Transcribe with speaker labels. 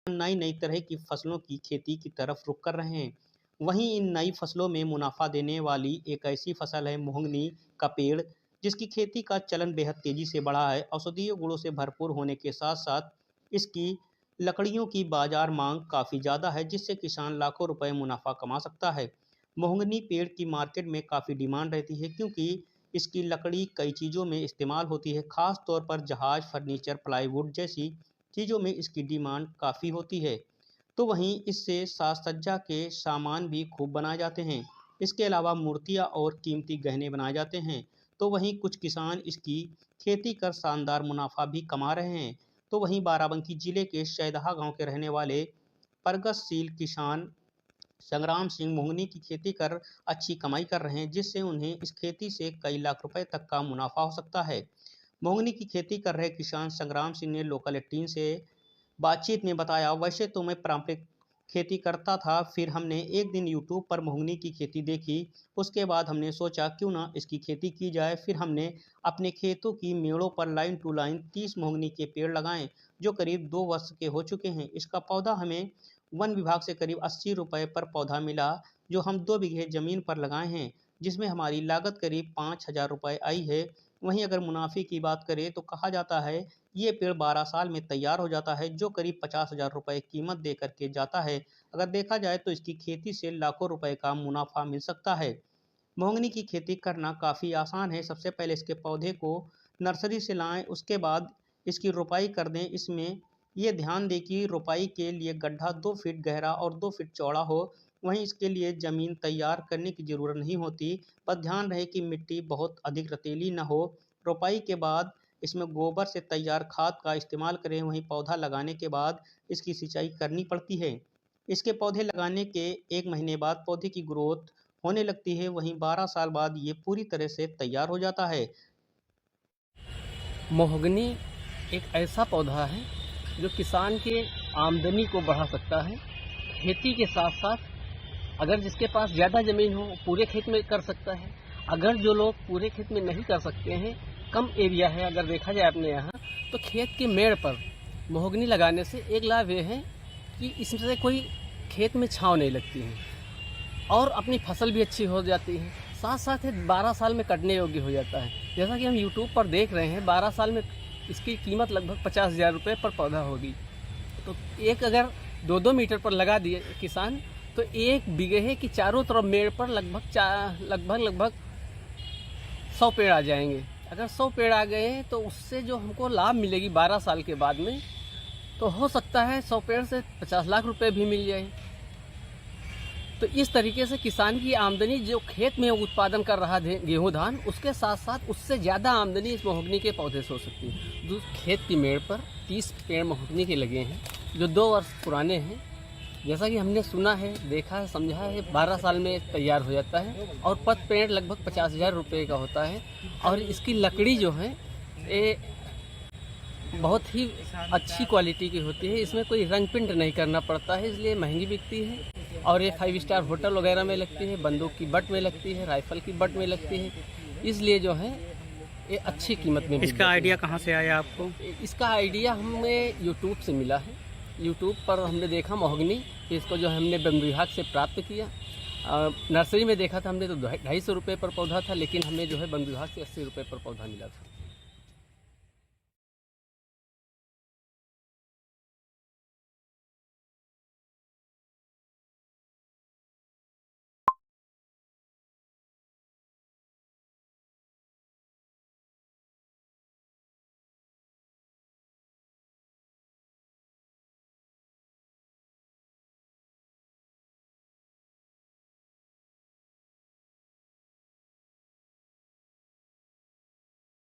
Speaker 1: नई नई तरह की फसलों की खेती की तरफ रुख कर रहे हैं। वहीं इन नई फसलों में मुनाफा देने वाली एक ऐसी फसल है मोहंगनी का पेड़, जिसकी खेती का चलन बेहद तेजी से बढ़ा है। औषधीय गुणों से भरपूर होने के साथ साथ इसकी लकड़ियों की बाजार मांग काफ़ी ज़्यादा है, जिससे किसान लाखों रुपए मुनाफा कमा सकता है। मोहंगनी पेड़ की मार्केट में काफ़ी डिमांड रहती है, क्योंकि इसकी लकड़ी कई चीज़ों में इस्तेमाल होती है, खास तौर पर जहाज, फर्नीचर, प्लाईवुड जैसी चीज़ों में इसकी डिमांड काफ़ी होती है। तो वहीं इससे साज सज्जा के सामान भी खूब बनाए जाते हैं। इसके अलावा मूर्तियाँ और कीमती गहने बनाए जाते हैं। तो वहीं कुछ किसान इसकी खेती कर शानदार मुनाफा भी कमा रहे हैं। तो वहीं बाराबंकी जिले के शैदहा गांव के रहने वाले प्रगतिशील किसान संग्राम सिंह मोहंगनी की खेती कर अच्छी कमाई कर रहे हैं, जिससे उन्हें इस खेती से कई लाख रुपए तक का मुनाफा हो सकता है। मोहंगनी की खेती कर रहे किसान संग्राम सिंह ने लोकल 18 से बातचीत में बताया, वैसे तो मैं पारंपरिक खेती करता था, फिर हमने एक दिन यूट्यूब पर मोहंगनी की खेती देखी। उसके बाद हमने सोचा क्यों ना इसकी खेती की जाए। फिर हमने अपने खेतों की मेड़ों पर लाइन टू लाइन 30 मोहंगनी के पेड़ लगाए, जो करीब 2 वर्ष के हो चुके हैं। इसका पौधा हमें वन विभाग से करीब 80 रुपए पर पौधा मिला, जो हम 2 बीघे जमीन पर लगाए हैं, जिसमें हमारी लागत करीब 5,000 रुपए आई है। वहीं अगर मुनाफे की बात करें तो कहा जाता है ये पेड़ 12 साल में तैयार हो जाता है, जो करीब 50,000 रुपए कीमत दे करके जाता है। अगर देखा जाए तो इसकी खेती से लाखों रुपए का मुनाफा मिल सकता है। मोहंगनी की खेती करना काफ़ी आसान है। सबसे पहले इसके पौधे को नर्सरी से लाएं, उसके बाद इसकी रोपाई कर दें। इसमें ये ध्यान दें कि रोपाई के लिए गड्ढा 2 फीट गहरा और 2 फीट चौड़ा हो। वहीं इसके लिए ज़मीन तैयार करने की ज़रूरत नहीं होती, बस ध्यान रहे कि मिट्टी बहुत अधिक रतीली न हो। रोपाई के बाद इसमें गोबर से तैयार खाद का इस्तेमाल करें। वहीं पौधा लगाने के बाद इसकी सिंचाई करनी पड़ती है। इसके पौधे लगाने के 1 महीने बाद पौधे की ग्रोथ होने लगती है। वहीं 12 साल बाद ये पूरी तरह से तैयार हो जाता है।
Speaker 2: मोहगनी एक ऐसा पौधा है जो किसान के आमदनी को बढ़ा सकता है। खेती के साथ साथ अगर जिसके पास ज़्यादा ज़मीन हो पूरे खेत में कर सकता है। अगर जो लोग पूरे खेत में नहीं कर सकते हैं, कम एरिया है, अगर देखा जाए अपने यहाँ, तो खेत के मेड़ पर मोहगनी लगाने से एक लाभ ये है कि इससे कोई खेत में छाँव नहीं लगती है और अपनी फसल भी अच्छी हो जाती है। साथ साथ 12 साल में कटने योग्य हो जाता है। जैसा कि हम यूट्यूब पर देख रहे हैं, 12 साल में इसकी कीमत लगभग 50,000 रुपये पर पौधा होगी। तो एक अगर 2-2 मीटर पर लगा दिए किसान, तो 1 बीघे की चारों तरफ मेड़ पर लगभग 100 पेड़ आ जाएंगे। अगर 100 पेड़ आ गए तो उससे जो हमको लाभ मिलेगी 12 साल के बाद में, तो हो सकता है 100 पेड़ से 50 लाख रुपए भी मिल जाए। तो इस तरीके से किसान की आमदनी जो खेत में उत्पादन कर रहा है गेहूं धान, उसके साथ साथ उससे ज़्यादा आमदनी इस मोहगनी के पौधे से हो सकती है। जो खेत की मेड़ पर 30 पेड़ मोहगनी के लगे हैं, जो 2 वर्ष पुराने हैं। जैसा कि हमने सुना है, देखा है, समझा है, 12 साल में तैयार हो जाता है और पत पेड़ लगभग 50,000 रुपये का होता है। और इसकी लकड़ी जो है ये बहुत ही अच्छी क्वालिटी की होती है। इसमें कोई रंग पेंट नहीं करना पड़ता है, इसलिए महंगी बिकती है। और ये 5 स्टार होटल वगैरह में लगती है, बंदूक की बट में लगती है, राइफल की बट में लगती है, इसलिए जो है ये अच्छी कीमत में।
Speaker 1: इसका आइडिया कहाँ से आया आपको?
Speaker 2: इसका आइडिया हमें यूट्यूब से मिला है। यूट्यूब पर हमने देखा मोहगनी, इसको जो हमने वन विभाग से प्राप्त किया। नर्सरी में देखा था हमने तो 250 रुपये पर पौधा था, लेकिन हमें जो है वन विभाग से 80 रुपये पर पौधा मिला था।